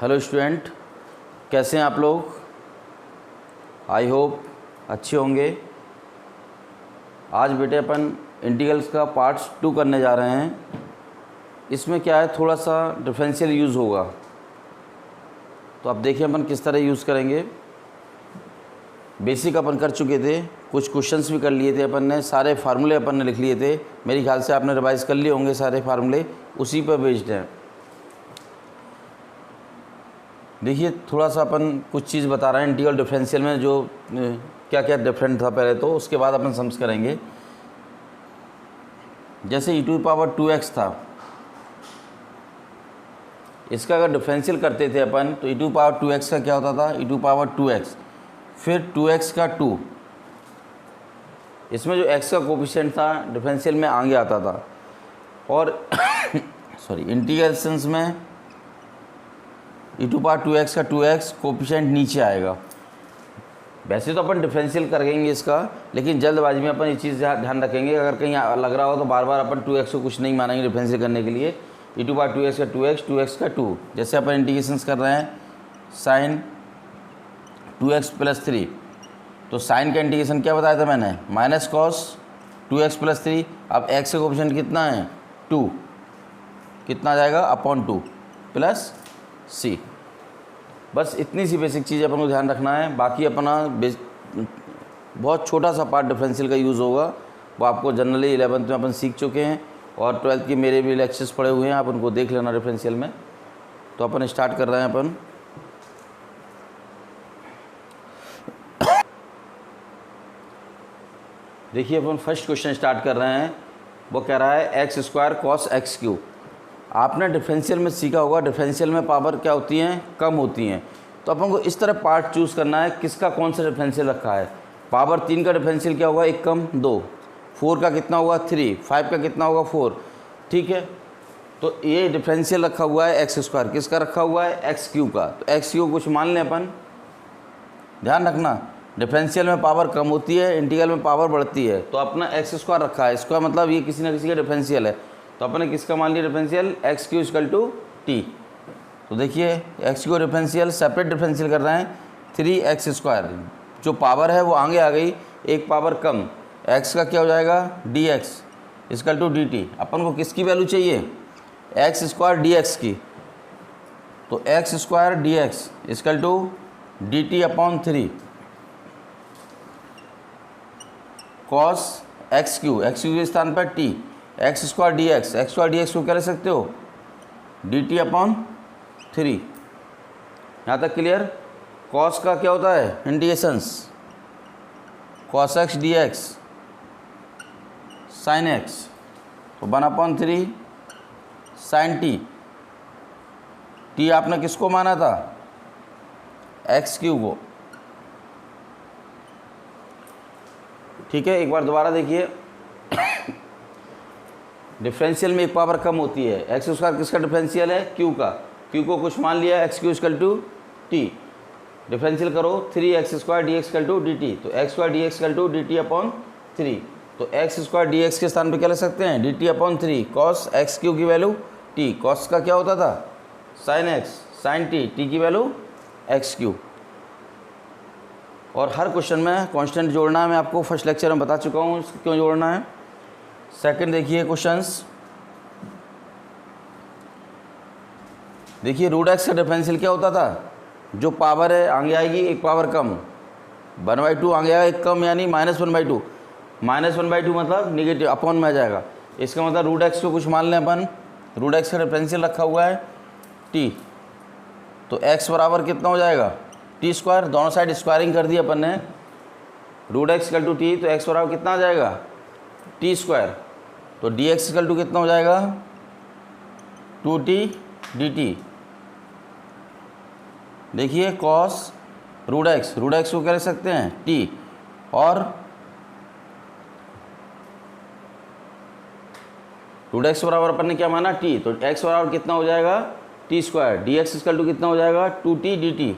Hello student, कैसे हैं आप लोग। आई होप अच्छे होंगे। आज बेटे अपन इंटीग्रल्स का पार्ट 2 करने जा रहे हैं। इसमें क्या है, थोड़ा सा डिफरेंशियल यूज़ होगा, तो अब देखिए अपन किस तरह यूज़ करेंगे। बेसिक अपन कर चुके थे, कुछ क्वेश्चंस भी कर लिए थे अपन ने, सारे फार्मूले अपन ने लिख लिए थे। मेरे ख्याल से आपने रिवाइज़ कर लिए होंगे, सारे फार्मूले उसी पर बेस्ड हैं। देखिए थोड़ा सा अपन कुछ चीज़ बता रहे हैं इंटीग्रल डिफरेंशियल में, जो क्या क्या डिफरेंट था पहले, तो उसके बाद अपन सम्स करेंगे। जैसे e⁻2x था, इसका अगर डिफरेंशियल करते थे अपन तो e⁻2x का क्या होता था, e⁻2x फिर 2x का 2। इसमें जो x का कोफिशिएंट था डिफरेंशियल में आगे आता था, और सॉरी इंटीग्रेशंस में e⁻2x का 2x कोफिशिएंट नीचे आएगा। वैसे तो अपन डिफरेंशियल करेंगे इसका, लेकिन जल्दबाजी में अपन ये चीज़ ध्यान रखेंगे, अगर कहीं लग रहा हो तो बार बार अपन 2x को कुछ नहीं मानेंगे डिफरेंशियल करने के लिए। e⁻2x का 2x, 2x का 2, जैसे अपन इंटीग्रेशंस कर रहे हैं साइन 2x + 3, तो साइन का इंटीग्रेशन क्या बताया था मैंने, माइनस कॉस 2x + 3। अब x का कोफिशिएंट कितना है, 2, कितना आ जाएगा अपॉन 2 प्लस c। बस इतनी सी बेसिक चीज़ अपन को ध्यान रखना है। बाकी अपना बहुत छोटा सा पार्ट डिफरेंशियल का यूज़ होगा, वो आपको जनरली 11th में अपन सीख चुके हैं, और 12th के मेरे भी लेक्चर्स पड़े हुए हैं, आप उनको देख लेना डिफरेंशियल में। तो अपन स्टार्ट कर रहे हैं अपन। देखिए अपन फर्स्ट क्वेश्चन स्टार्ट कर रहे हैं। वो कह रहा है x² cos x³। आपने डिफरेंशियल में सीखा होगा, डिफरेंशियल में पावर क्या होती हैं, कम होती हैं। तो अपन को इस तरह पार्ट चूज़ करना है, किसका कौन सा डिफरेंशियल रखा है। पावर 3 का डिफरेंशियल क्या होगा, 1 कम 2। 4 का कितना होगा 3, 5 का कितना होगा 4। ठीक है, तो ये डिफरेंशियल रखा हुआ है x², किसका रखा हुआ है, x³ का। तो x³ कुछ मान लें अपन, ध्यान रखना डिफरेंशियल में पावर कम होती है, इंटीग्रल में पावर बढ़ती है। तो अपना x² रखा है, इसका मतलब ये किसी न किसी का डिफरेंशियल है। तो अपने किसका मान लिया डिफरेंशियल, x³ = t। तो देखिए x³ डिफरेंशियल सेपरेट डिफरेंशियल कर रहे हैं, 3x²। जो पावर है वो आगे आ गई, एक पावर कम, x का क्या हो जाएगा, dx = dt। अपन को किसकी वैल्यू चाहिए, x² dx की। तो x² dx = dt/3 cos x³ के स्थान पर t, x² dx, x² dx को क्या ले सकते हो, dt/3। यहाँ तक क्लियर। cos का क्या होता है, integrations cos x dx sin x, तो 1/3 sin t। t आपने किसको माना था, x³ को। ठीक है, एक बार दोबारा देखिए। डिफरेंशियल में एक पावर कम होती है, x² किसका डिफरेंशियल है, q का। q को कुछ मान लिया, x³ = t। डिफरेंशियल करो, 3x² dx = dt। तो x² dx = dt/3। तो x² dx के स्थान पे क्या ले सकते हैं, dt/3 cos x³ की वैल्यू t। cos का क्या होता था, sin x, sin t, t की वैल्यू x³। और हर क्वेश्चन में कांस्टेंट जोड़ना है, मैं आपको फर्स्ट लेक्चर में बता चुका हूँ क्यों जोड़ना है। सेकंड देखिए क्वेश्चंस। देखिए √x का डिफरेंशियल क्या होता था, जो पावर है आगे आएगी एक पावर कम, 1/2 आगे आएगा एक कम, यानी -1/2। -1/2 मतलब निगेटिव, अपॉन में आ जाएगा। इसका मतलब √x को कुछ मान लें अपन, √x का डिफरेंशियल रखा हुआ है t। तो x बराबर कितना हो जाएगा, t²। दोनों साइड स्क्वायरिंग कर दी अपन ने, √x = t, तो x बराबर कितना आ जाएगा, t²। तो dx = कितना हो जाएगा, 2t dt। देखिए cos √x को क्या ले सकते हैं, t, और √x बराबर अपन ने क्या माना, t। तो x बराबर कितना हो जाएगा, t²। dx = कितना हो जाएगा, 2t dt,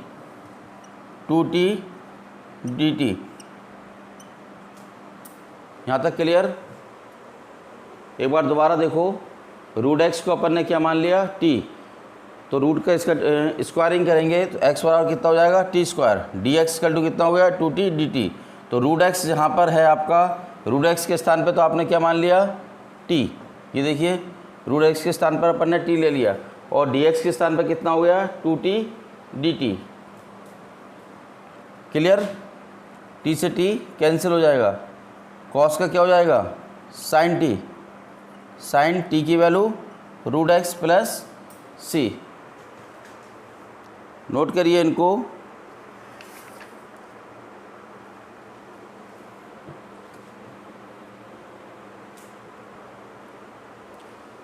2t dt। यहाँ तक क्लियर। एक बार दोबारा देखो, √x को अपन ने क्या मान लिया, t। तो रूट का इसका स्क्वायरिंग करेंगे तो x बराबर कितना हो जाएगा t square, d x equal to कितना हो गया 2t dt। तो रूट एक्स जहाँ पर है आपका, रूट एक्स के स्थान पे तो आपने क्या मान लिया t, ये देखिए रूट एक्स के स्थान पर अपन ने t ले लिया और dx के स्थान पर कितना हो गया 2t dt। क्लियर, t से t कैंसिल हो जाएगा, cos का क्या हो जाएगा sin t, sin t की वैल्यू रूट एक्स प्लस सी। नोट करिए इनको।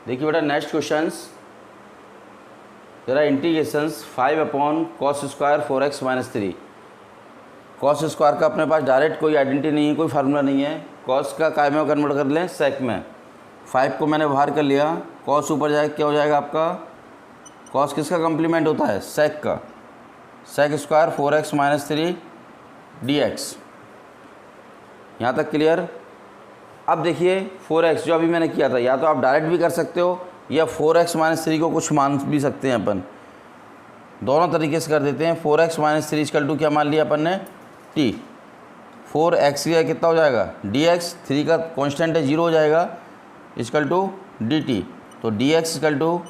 देखिए बेटा नेक्स्ट क्वेश्चंस, जरा integrations 5 upon cos square 4x minus 3। Cos square का अपने पास डायरेक्ट कोई आइडेंटिटी नहीं है, कोई फार्मूला नहीं है। कॉस का काय में कन्वर्ट कर लें सेक में। 5 को मैंने बाहर कर लिया, कॉस ऊपर जाए क्या हो जाएगा आपका, कॉस किसका कम्प्लीमेंट होता है सेक का, सेक स्क्वायर 4x माइनस 3 dx। यहाँ तक क्लियर। अब देखिए 4x जो अभी मैंने किया था, या तो आप डायरेक्ट भी कर सकते हो या 4x माइनस 3 को कुछ मान भी सकते हैं अपन, दोनों तरीके से कर देते हैं। 4x माइनस 3 इक्वल टू क्या मान लिया अपन ने t, 4x का कितना हो जाएगा dx, 3 का कांस्टेंट है 0 हो जाएगा, इक्वल टू dt। तो dx equal to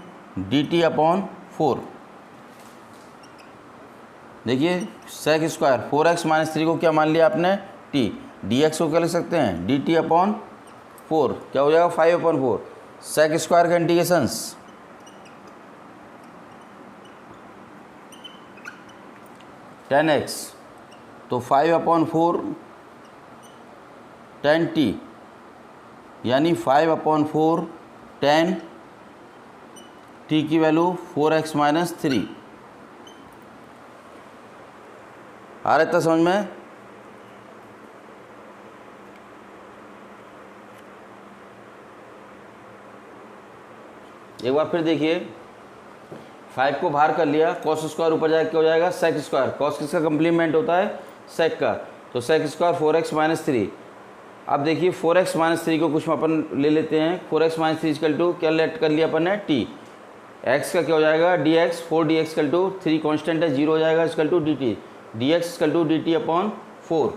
dt upon 4। देखिए सेक स्क्वायर 4x माइनस 3 को क्या मान लिया आपने t, dx को क्या लिख सकते हैं dt अपॉन 4, क्या हो जाएगा 5 अपॉन 4। सेक स्क्वायर का इंटीग्रेशंस टेन एक्स, तो 5 अपॉन 4 10t, यानी 5 अपॉन 4 10 t की वैल्यू 4x माइनस 3। आ रहा था समझ में। एक बार फिर देखिए, 5 को बाहर कर लिया, कॉस स्क्वायर ऊपर जाए क्या हो जाएगा सेक स्क्वायर, कॉस किसका कम्प्लीमेंट होता है सेक का, तो सेक स्क्वायर 4x माइनस 3। अब देखिए 4x माइनस 3 को कुछ अपन ले लेते हैं, 4x माइनस 3 इक्वल टू क्या लेट कर लिया अपन ने t, x का क्या हो जाएगा dx, 4dx equal to 3 constant है 0 हो जाएगा equal to dt, dx equal to dt upon 4,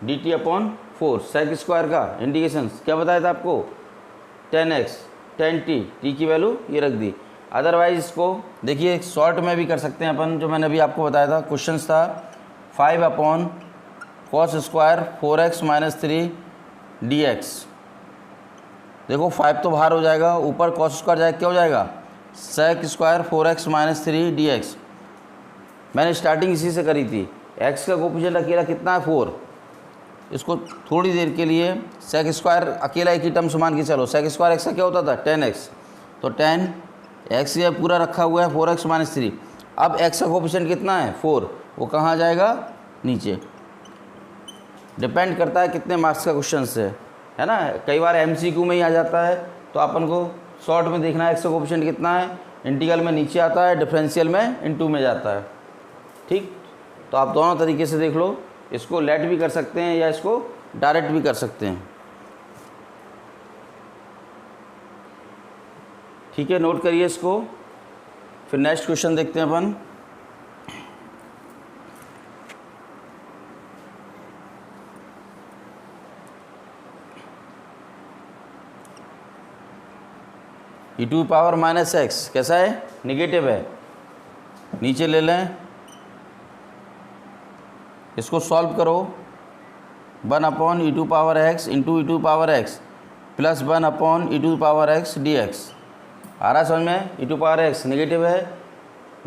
dt upon 4। Sec square का इंटीग्रेशन क्या बताया था आपको 10x 10t, t की वैल्यू ये रख दी। अदरवाइज इसको देखिए शॉर्ट में भी कर सकते हैं अपन, जो मैंने अभी आपको बताया था क्वेश्चन था 5 upon cos square 4x minus 3 dx। देखो 5 तो बाहर हो जाएगा, ऊपर कॉस स्क्वायर जाए क्या हो जाएगा sec square 4x minus 3 dx। मैंने स्टार्टिंग इसी से करी थी, x का कोफिशिएंट अकेला कितना है 4, इसको थोड़ी देर के लिए सेक स्क्वायर अकेला एक ही टर्म्स मान के चलो, सेक स्क्वायर एक्स का क्या होता था 10x, तो 10x ये पूरा रखा हुआ है 4x माइनस 3। अब x का कोफिशिएंट कितना है 4, वो कहाँ जाएगा नीचे। डिपेंड करता है कितने मार्क्स का क्वेश्चन से, है ना। कई बार MCQ में ही आ जाता है, तो अपन को शॉर्ट में देखना है x का कोफिशिएंट कितना है, इंटीग्रल में नीचे आता है, डिफरेंशियल में इनटू में जाता है। ठीक, तो आप दोनों तरीके से देख लो, इसको लेट भी कर सकते हैं या इसको डायरेक्ट भी कर सकते हैं। ठीक है, नोट करिए इसको। फिर नेक्स्ट क्वेश्चन देखते हैं अपन। e² माइनस एक्स कैसा है निगेटिव है, नीचे ले लें, इसको सॉल्व करो 1 upon e² into e² plus 1 upon e² dx। आ रहा समझ में, e² नेगेटिव है,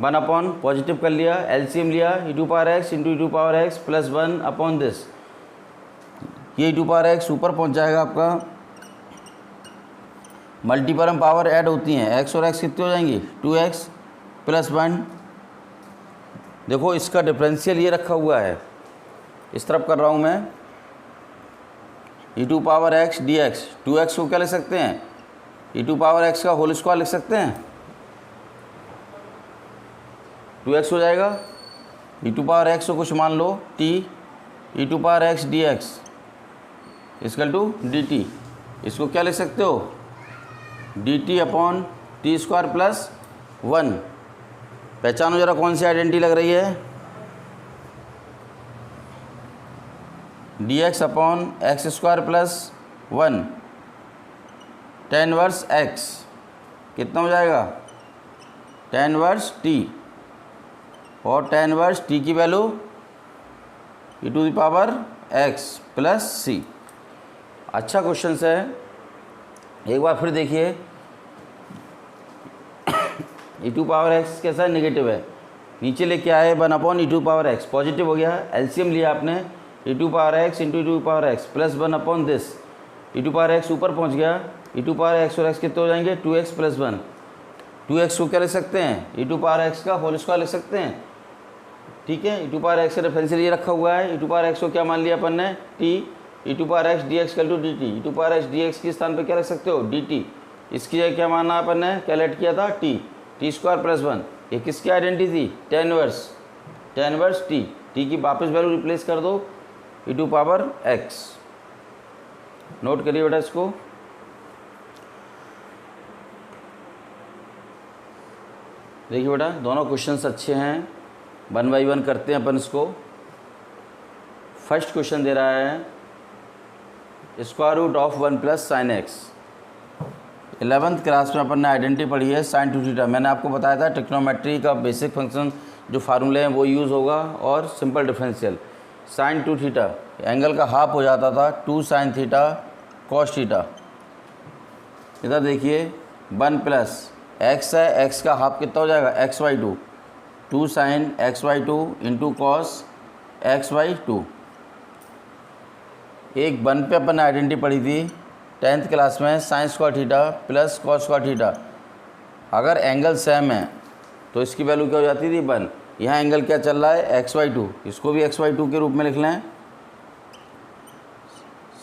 1 अपॉन पॉजिटिव कर लिया, एलसीएम लिया e² into e² plus 1 upon this, ये e² ऊपर पहुंच जाएगा आपका, मल्टीपल में पावर ऐड होती हैं, x और x कितनी हो जाएंगी 2x प्लस 1। देखो इसका डिफरेंशियल ये रखा हुआ है, इस तरफ कर रहा हूँ मैं, e² dx, 2x को क्या लिख सकते हैं e² का होल स्क्वायर लिख सकते हैं, 2x हो जाएगा, e² को कुछ मान लो t, e² dx equal to dt, इसको क्या लिख सकते हो dt अपॉन t² प्लस 1। पहचानो ज़रा कौन सी आइडेंटिटी लग रही है। dx upon x square plus 1 tan inverse x कितना हो जाएगा, tan इनवर्स t, और tan इनवर्स t की value e to the power x plus c। अच्छा क्वेश्चन है, एक बार फिर देखिए। e टू पावर x कैसा है, नेगेटिव है, नीचे लेके आए 1 upon e to power x, positive हो गया, एलसीएम लिया आपने e to power x into e to power x plus 1 upon this, e to power x ऊपर पहुंच गया, e टू पावर x और x कितने हो जाएंगे 2x प्लस 1, 2x को क्या लिख सकते हैं, e टू पावर x का होल स्क्वायर लिख सकते हैं, ठीक है। e टू पावर x का रेफरेंशियल ये रखा हुआ है, e टू पावर x को क्या मान लिया अपन ने t, e to power x dx equal to dt, e to power x dx के स्थान पे क्या रख सकते हो dt, इसकी जगह क्या माना अपन ने कैलकुलेट किया था t स्क्वायर प्लस 1, ये किसकी आइडेंटिटी थी, tan इनवर्स t की वापस वैल्यू रिप्लेस कर दो e to power x। Note करिए बेटा इसको। देखिए बेटा दोनों क्वेश्चंस अच्छे हैं, 1 बाई 1 करते हैं अपन इसको। फर्स्ट क्वेश्चन दे रहा है square root of 1 plus sine x. 11th class में अपन ने आइडेंटिटी पढ़ी है साइन टू थीटा। मैंने आपको बताया था ट्रिग्नोमेट्री का बेसिक फंक्शन जो फार्मूले हैं वो यूज़ होगा, और simple differential sign to theta angle का हाफ हो जाता था 2 साइन थीटा कॉस थीटा। इधर देखिए 1 प्लस एक्स है, एक्स का हाफ कितना हो जाएगा XY2, 2 sine XY2 into cos XY2। एक 1 पे अपन ने आइडेंटिटी पढ़ी थी 10th क्लास में, sign square theta plus cos square theta. अगर एंगल सेम है तो इसकी वैल्यू क्या हो जाती थी 1। यहाँ एंगल क्या चल रहा है XY2, इसको भी XY2 के रूप में लिख लें,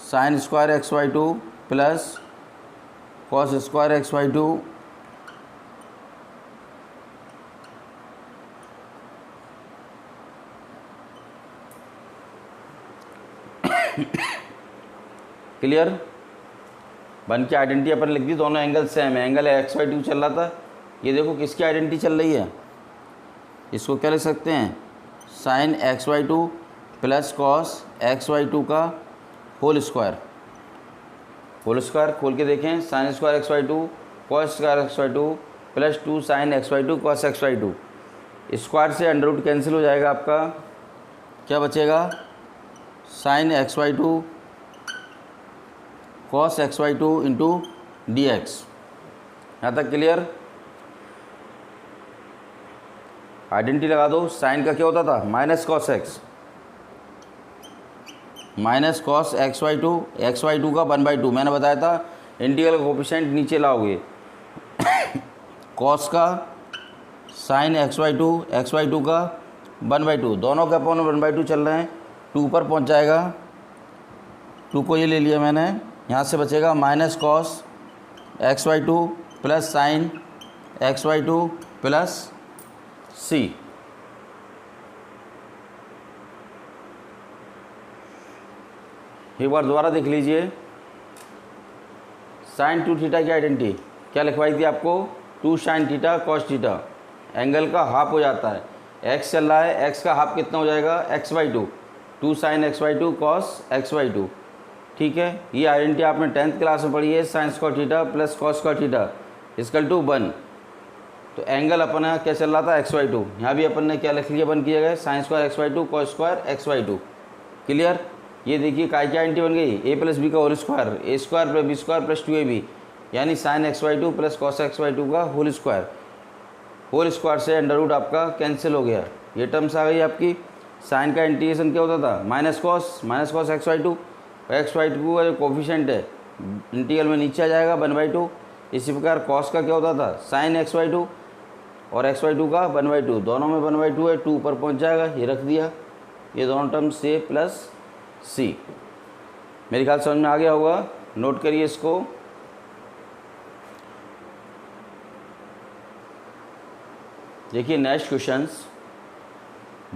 sign square XY2 plus cos square XY2 clear. 1 की आइडेंटिटी अपन लिख दी, दोनों एंगल सेम है, एंगल XY2 चल रहा था, ये देखो किसकी आइडेंटिटी चल रही है, इसको क्या लिख सकते हैं sign XY2 plus cos XY2 का होल स्क्वायर खोल के देखें, sine square XY2 cos square XY2 plus 2 sine XY2 cos XY2। Square से अंडर रूट कैंसिल हो जाएगा, आपका क्या बचेगा sign XY2 cos XY2 into dx। यहाँ तक क्लियर। आइडेंटिटी लगा दो, साइन का क्या होता था minus cos x, minus cos XY2 का 1/2। मैंने बताया था इंटीग्रल कोफिशिएंट नीचे लाओगे कॉस का साइन XY2 का 1/2, दोनों का अपॉन 1/2 चल रहे हैं, 2 पर पहुंच जाएगा, 2 को ये ले लिया मैंने, यहाँ से बचेगा minus cos XY2 plus sign XY2 plus C। एक बार दोबारा देख लीजिए, साइन टू थीटा की आइडेंटिटी क्या लिखवाई थी आपको, 2 sine theta cos theta, angle का हाफ हो जाता है, x चल रहा है, x का हाफ कितना हो जाएगा XY2, 2 sine XY2 cos XY2, ठीक है। ये आइडेंटिटी आपने 10th क्लास में पढ़ी है, sine square theta plus cos square theta equal to 1। तो एंगल अपना क्या चल रहा था XY2, यहाँ भी अपन ने क्या लिख लिया 1 की जगह sine square XY2 cos square XY2। Clear. ये देखिए काय की आइडेंटिटी बन गई a प्लस बी का whole square, a square plus b square plus 2ab, यानी sine XY2 plus cos XY2 का होल स्क्वायर से अंडर रूट आपका कैंसिल हो गया, ये टर्म्स आ गई आपकी। साइन का इंटीग्रेशन क्या होता था माइनस कॉस XY2 का जो कोफिशिएंट है इंटीग्रल में नीचे आ जाएगा 1/2। इसी प्रकार कॉस का क्या होता था साइन XY2 और XY2 का 1/2, दोनों में 1/2 है, 2 ऊपर पहुंच जाएगा, ये रख दिया, ये दोनों टर्म्स A प्लस C। मेरे ख्याल समझ में आ गया होगा, नोट करिए इसको। देखिए next questions,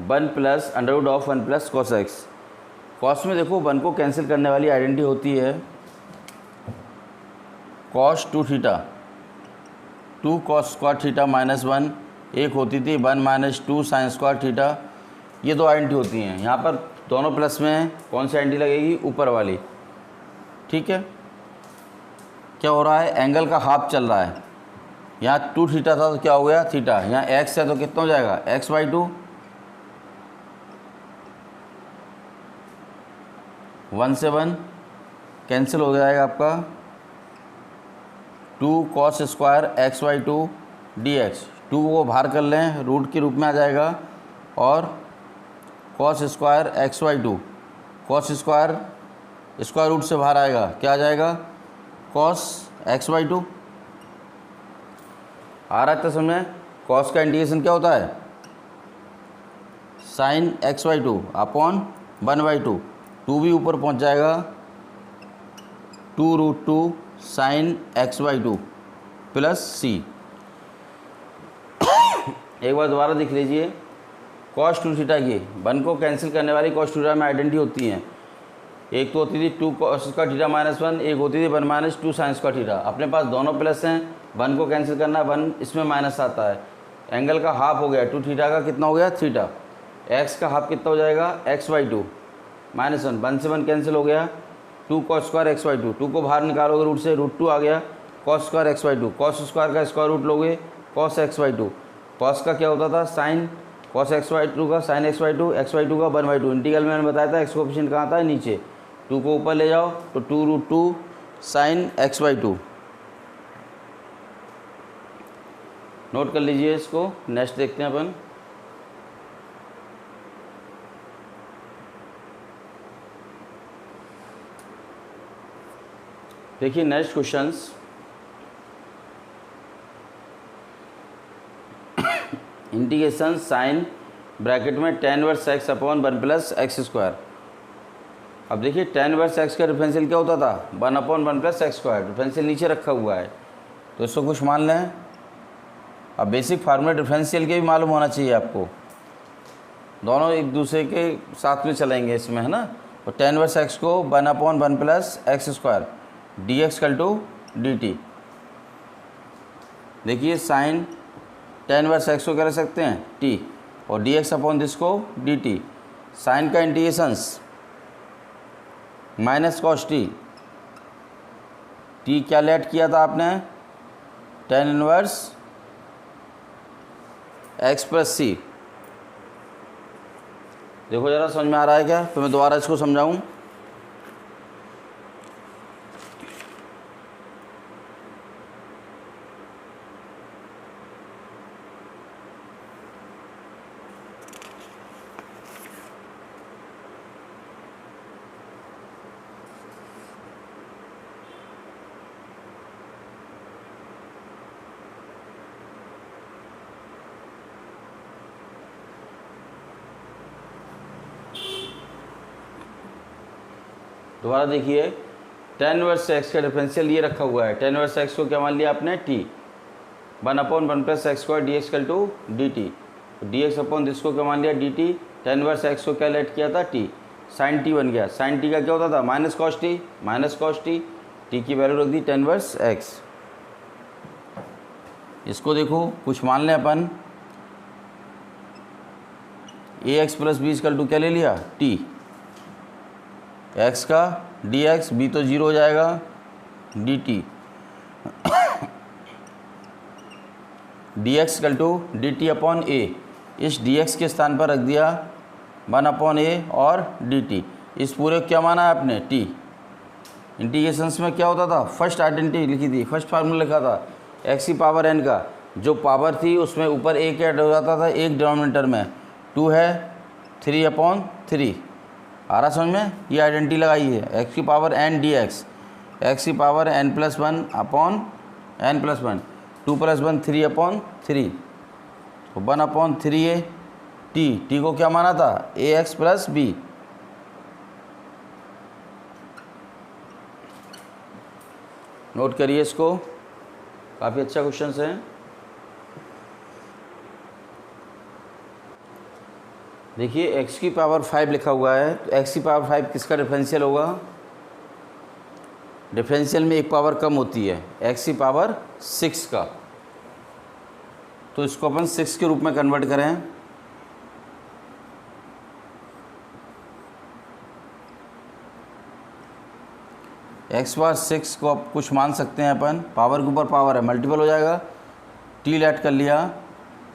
1 plus under root of 1 plus cos x. Cos में देखो 1 को कैंसिल करने वाली आइडेंटिटी होती है cos 2 theta, 2 cos square theta minus 1 एक होती थी 1 माइनस 2 साइन स्क्वायर थीटा, ये दो आइडेंटिटी होती हैं। यहाँ पर दोनों प्लस में हैं, कौन सी आइडेंटिटी लगेगी? ऊपर वाली। ठीक है, क्या हो रहा है? एंगल का हाफ चल रहा है। यहाँ 2 थीटा था तो क्या हो गया? थीटा। यहाँ x है तो कितना हो जाएगा? x/2। 1 से 1 कैंसिल हो जाएगा आपका 2 cos स्क्वायर x/2 dx। 2 को बाहर कर लें, रूट के रूप में आ जाएगा, और cos square x/2, cos square square root से बाहर आएगा, क्या आ जाएगा? cos x/2। आ रहा है समझ में? cos का इंटीग्रेशन क्या होता है? sin x/2 upon 1/2। 2 भी ऊपर पहुंच जाएगा, 2√2 sin x/2 प्लस c। एक बार दोबारा देख लीजिए, cos 2 थीटा की 1 को कैंसिल करने वाली cos 2 थीटा में आइडेंटिटी होती हैं। एक तो होती थी 2 cos स्क्वायर थीटा माइनस 1, एक होती थी 1 माइनस 2 साइन स्क्वायर थीटा। अपने पास दोनों प्लस हैं, 1 को कैंसिल करना है, 1 इसमें माइनस आता है। एंगल का हाफ हो गया, 2 थीटा का कितना हो गया? थीटा। x का हाफ कितना हो जाएगा? x/2 माइनस 1, 1 से 1 कैंसिल हो गया, 2 cos स्क्वायर x/2। 2 को बाहर निकालोगे रूट से, √2 आ गया, cos square x/2। cos square का स्क्वायर रूट लोगे, cos x/2। cos का क्या होता था? साइन, cos x/2 का sin x/2, x/2 का 1/2। इंटीग्रल में मैंने बताया था एक्स कोएफिशिएंट कहाँ था? नीचे। 2 को ऊपर ले जाओ तो 2√2 sin x/2। नोट कर लीजिए इसको। नेक्स्ट देखते हैं अपन। देखिए next questions. Integration sine bracket में tan inverse x upon 1 plus x square. अब देखिए tan इनवर्स x का डिफरेंशियल क्या होता था? 1 अपॉन 1 प्लस एक्स स्क्वायर। डिफरेंशियल नीचे रखा हुआ है तो इसको कुछ मान लें। अब बेसिक फार्मूला डिफरेंशियल के भी मालूम होना चाहिए आपको, दोनों एक दूसरे के साथ में चलेंगे इसमें, है ना। तो tan इनवर्स x को 1 अपॉन 1 plus x square dx = dt। देखिए साइन tan इनवर्स x को क्या रख सकते हैं? t, और dx अपॉन दिस को dt। साइन का integrations minus cos t। t क्या लेट किया था आपने? tan inverse x plus c। देखो ज़रा समझ में आ रहा है क्या? तो मैं दोबारा इसको समझाऊं। दोबारा देखिए, tan इनवर्स x का डिफरेंशियल ये रखा हुआ है। tan इनवर्स x को क्या मान लिया आपने? t। 1 अपॉन 1 plus x square dx = dt। dx upon this को क्या मान लिया? dt। tan इनवर्स x को क्या लेट किया था? t। sin t बन गया। sin t का क्या होता था? Minus cos t। Minus cos t, t की वैल्यू रख दी tan इनवर्स x। इसको देखो कुछ मान लें अपन। ax प्लस b = क्या ले लिया? t। x का dx, b तो 0 हो जाएगा, dt। dx = dt upon a। इस dx के स्थान पर रख दिया 1 अपॉन a और dt। इस पूरे क्या माना है आपने? t। इंटीग्रेशंस में क्या होता था? फर्स्ट आइडेंटिटी लिखी थी, फर्स्ट फार्मूला लिखा था x की पावर n का। जो पावर थी उसमें ऊपर एक ऐड हो जाता था, एक डिनोमिनेटर में 2 है, 3 अपॉन 3। आ रहा समझ में? ये आइडेंटिटी लगाई है, x की पावर n dx, x की power n plus 1 upon n plus 1, 2 plus 1 3 upon 3, तो 1 अपॉन 3a t को क्या माना था? ax plus b। नोट करिए इसको, काफ़ी अच्छा क्वेश्चन है। देखिए x की पावर 5 लिखा हुआ है, तो x की पावर 5 किसका डिफरेंशियल होगा? डिफरेंशियल में एक पावर कम होती है, x की पावर 6 का। तो इसको अपन 6 के रूप में कन्वर्ट करें। एक्स बार 6 को अब कुछ मान सकते हैं अपन, पावर के ऊपर पावर है, मल्टीपल हो जाएगा। टी लेट कर लिया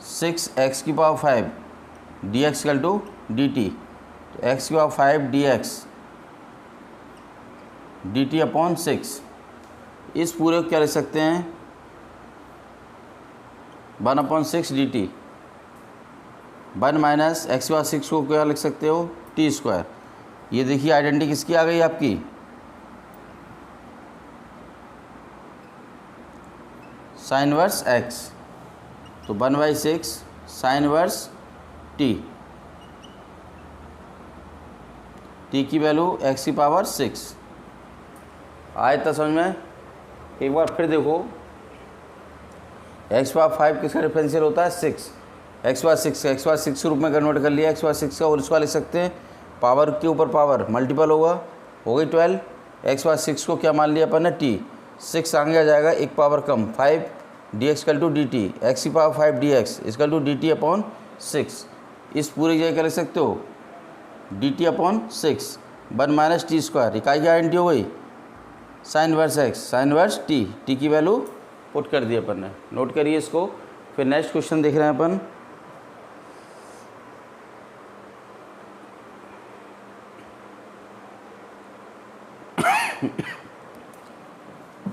6x की power 5 d x equal to d t, तो एक्स की power 5 d x d t upon 6। इस पूरे को क्या लिख सकते हैं 1/6 डी टी। 1 माइनस एक्स बार 6 को क्या लिख सकते हो टी स्क्वायर। ये देखिए आइडेंटिटी किसकी आ गई आपकी, साइन वर्स एक्स, तो 1/6 साइन वर्स टी, टी की वैल्यू एक्स की पावर 6। आए तो समझ में। एक बार फिर देखो, एक्स पावर 5 किसका डिफरेंशियल होता है 6, एक्स पावर 6 एक्स पावर 6 के रूप में कन्वर्ट कर लिया। एक्स पावर 6 का और इसका लिख सकते हैं, पावर के ऊपर पावर मल्टीपल होगा, हो गई 12। एक्स पावर 6 को क्या मान लिया अपन ने टी, 6 आगे आ जाएगा, एक पावर कम 5 d x equal to d t, x की power 5 d x equal to d t upon 6। इस पूरी जगह क्या लिख सकते हो d t upon 6 1 minus t square, इकाई की आइडेंटिटी हो गई sine inverse x sine inverse t, t की वैल्यू पुट कर दी अपन ने। नोट करिए इसको। फिर नेक्स्ट क्वेश्चन देख रहे हैं अपन।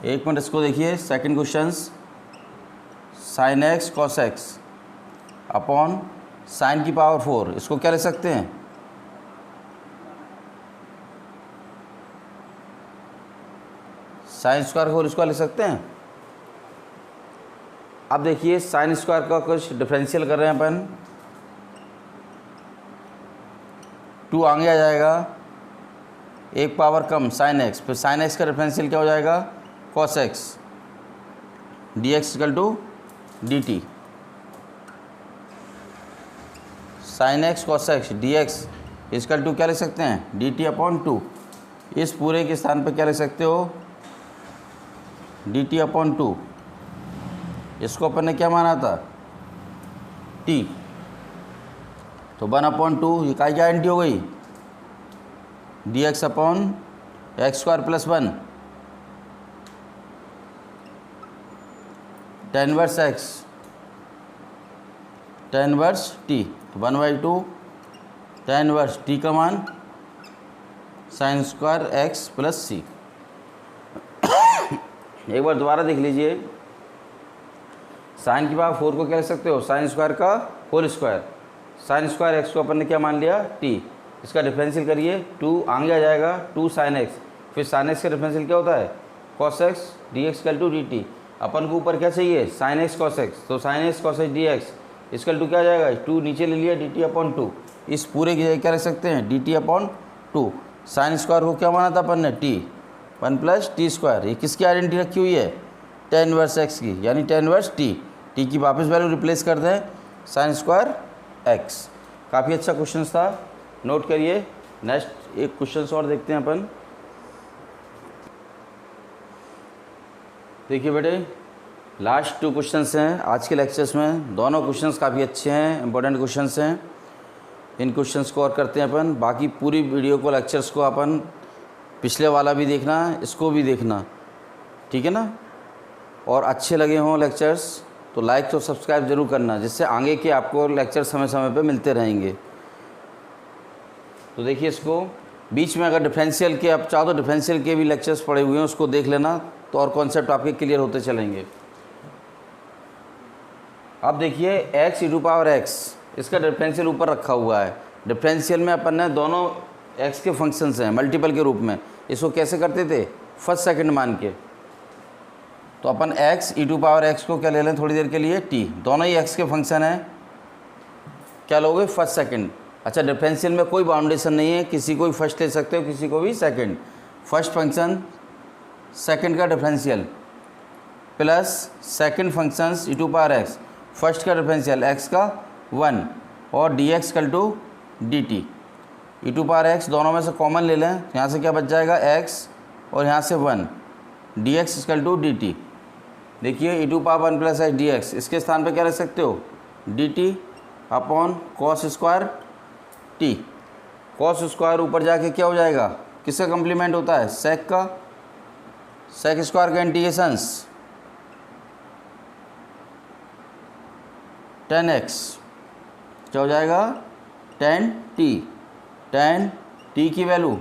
एक मिनट इसको देखिए। Second question, sign x cos x upon sine की पावर 4, इसको क्या लिख सकते हैं साइन स्क्वायर 4, इसको लिख सकते हैं। अब देखिए साइन स्क्वायर का कुछ डिफरेंशियल कर रहे हैं अपन, 2 आगे आ जाएगा, एक पावर कम साइन एक्स, फिर साइन एक्स का डिफरेंशियल क्या हो जाएगा cos x d x equal to d t, sine x cos x d x equal to क्या लिख सकते हैं डी टी अपॉन 2। इस पूरे के स्थान पर क्या लिख सकते हो डी टी अपॉन 2। इसको अपन ने क्या माना था टी, तो 1/2 इकाई की आइडेंटिटी हो गई d x upon x square plus 1 tan inverse x tan inverse t, तो 1/2 tan वर्स टी का मान sine square x plus c. एक बार दोबारा देख लीजिए, साइन की पावर 4 को क्या लिख सकते हो साइन स्क्वायर का whole square, sine square x को अपन ने क्या मान लिया टी, इसका डिफरेंशियल करिए 2 आगे आ जाएगा 2 साइन एक्स, फिर साइन एक्स का डिफरेंशियल क्या होता है cos x d x equal to d t. अपन को ऊपर क्या चाहिए साइन एक्स कॉस एक्स, तो sine x cos x d x equal to क्या आ जाएगा 2 नीचे ले लिया डी टी अपॉन 2। इस पूरे की जगह क्या रख सकते हैं d t upon 2। Sine square को क्या माना था अपन ने टी, 1 प्लस टी स्क्वायर, ये किसकी आइडेंटिटी रखी हुई है tan वर्स एक्स की, यानी tan वर्स टी, टी की वापस वैल्यू रिप्लेस कर दें साइन स्क्वायर एक्स। काफ़ी अच्छा क्वेश्चन था, नोट करिए। नेक्स्ट एक क्वेश्चन और देखते हैं अपन। देखिए बेटे, लास्ट 2 क्वेश्चंस हैं आज के लेक्चर्स में। दोनों क्वेश्चंस काफ़ी अच्छे हैं, इंपॉर्टेंट क्वेश्चंस हैं। इन क्वेश्चंस को और करते हैं अपन। बाकी पूरी वीडियो को लेक्चर्स को अपन पिछले वाला भी देखना, इसको भी देखना, ठीक है ना। और अच्छे लगे हों लेक्चर्स तो लाइक तो सब्सक्राइब ज़रूर करना, जिससे आगे के आपको लेक्चर समय समय पे मिलते रहेंगे। तो देखिए इसको बीच में अगर डिफरेंशियल के आप चाहो तो डिफरेंशियल के भी लेक्चर्स पड़े हुए हैं, उसको देख लेना, तो और कॉन्सेप्ट आपके क्लियर होते चलेंगे। अब देखिए x e to power x, इसका डिफरेंशियल ऊपर रखा हुआ है। डिफरेंशियल में अपन ने दोनों एक्स के फंक्शंस हैं मल्टीपल के रूप में, इसको कैसे करते थे फर्स्ट सेकंड मान के। तो अपन x e to power x को क्या ले लें थोड़ी देर के लिए टी, दोनों ही एक्स के फंक्शन हैं, क्या लोगे फर्स्ट सेकंड। अच्छा, डिफरेंशियल में कोई बाउंडेशन नहीं है, किसी को भी फर्स्ट ले सकते हो, किसी को भी सेकंड। फर्स्ट फंक्शन सेकंड का differential plus second functions e to power x, first का डिफरेंशियल एक्स का 1 और डी एक्स कल to d t. E to power x दोनों में से कॉमन ले लें, यहाँ से क्या बच जाएगा एक्स और यहाँ से 1, d x equal to d t. देखिए e to power 1 plus h d x, इसके स्थान पे क्या रख सकते हो, d t upon cos square t. Cos square ऊपर जाके क्या हो जाएगा, किसका कम्प्लीमेंट होता है, सेक का, सेक स्क्वायर का इंटीग्रेशंस 10x क्या हो जाएगा, 10t, 10t की वैल्यू,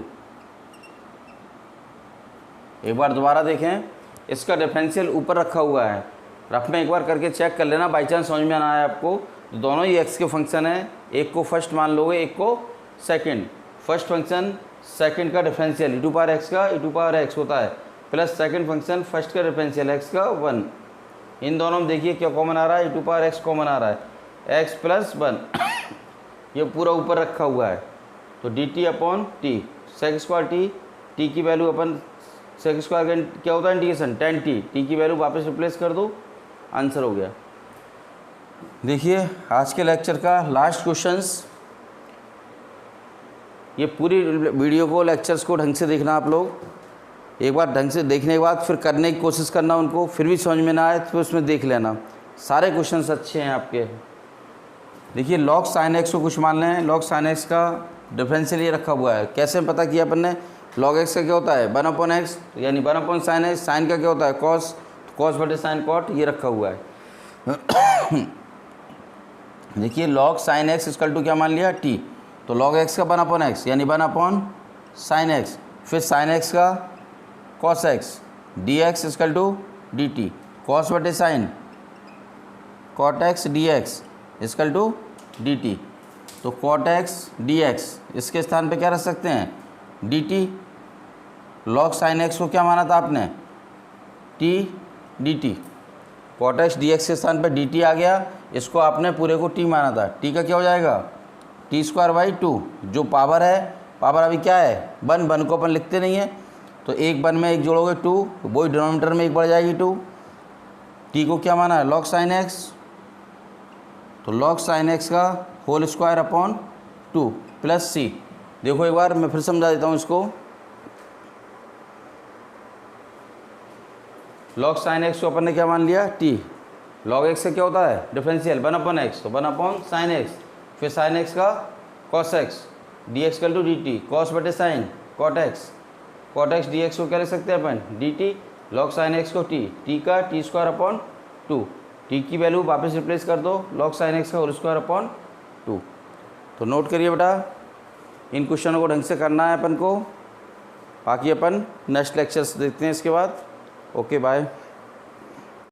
एक बार दोबारा देखें, इसका डिफरेंशियल ऊपर रखा हुआ है, रफ में एक बार करके चेक कर लेना, बाई चांस समझ में ना आए आपको तो दोनों ही x के फंक्शन है, एक को फर्स्ट मान लोगे एक को सेकंड। फर्स्ट फंक्शन सेकंड का differential e to power x का e टू पावर x होता है, प्लस सेकंड फंक्शन फर्स्ट का डिफरेंशियल x का 1। इन दोनों में देखिए क्या कॉमन आ रहा है, e to power x common आ रहा है, x प्लस 1 ये पूरा ऊपर रखा हुआ है, तो d t upon t, sec square t, t की वैल्यू अपन सेक स्क्वायर का क्या होता है इंटीग्रेशन 10t, टी की वैल्यू वापस रिप्लेस कर दो, आंसर हो गया। देखिए आज के लेक्चर का लास्ट क्वेश्चंस, ये पूरी वीडियो को लेक्चर्स को ढंग से देखना आप लोग, एक बार ढंग से देखने के बाद फिर करने की कोशिश करना उनको, फिर भी समझ में ना आए तो उसमें देख लेना, सारे क्वेश्चंस अच्छे हैं आपके। देखिए लॉग साइन एक्स को कुछ मान लें, लॉग साइन एक्स का डिफरेंशियल ये रखा हुआ है, कैसे पता किया अपन ने, लॉग एक्स का क्या होता है 1 अपॉन एक्स, यानी 1 अपॉन साइन एक्स, साइन का क्या होता है कॉस, कॉस बटे साइन कॉट, ये रखा हुआ है। देखिए log sine x equal to क्या मान लिया टी, तो लॉग एक्स का 1 अपॉन एक्स यानी 1 अपॉन साइन एक्स, फिर साइन एक्स का cos x, d x equal to d t, cos बटे sine cot x d x equal to d t, तो कॉट एक्स डी एक्स इसके स्थान पे क्या रख सकते हैं d t, log sine x को क्या माना था आपने t d t, cot x d x के स्थान पे डी टी आ गया, इसको आपने पूरे को टी माना था, टी का क्या हो जाएगा टी स्क्वायर बाई 2, जो पावर है, पावर अभी क्या है 1, 1 को अपन लिखते नहीं है, तो एक 1 में एक जोड़ोगे 2, वही डिनोमिनेटर में एक बढ़ जाएगी 2, टी को क्या माना है लॉग साइन एक्स, तो लॉग साइन एक्स का होल स्क्वायर अपॉन 2 प्लस सी। देखो एक बार मैं फिर समझा देता हूँ इसको, लॉग साइन एक्स को अपन ने क्या मान लिया टी, लॉग एक्स का क्या होता है डिफरेंशियल 1 अपॉन एक्स, तो 1 अपॉन साइन एक्स, फिर साइन एक्स का कॉस एक्स डी एक्स कल टू डी टी, कॉस बटे sine cot x d x को क्या लिख सकते हैं अपन d t, log sine x को टी का टी स्क्वायर अपॉन 2, टी की वैल्यू वापस रिप्लेस कर दो, लॉग साइन एक्स का होल स्क्वायर अपॉन 2। तो नोट करिए बेटा, इन क्वेश्चनों को ढंग से करना है अपन को, बाकी अपन नेक्स्ट लेक्चर्स देखते हैं इसके बाद। Okay bye.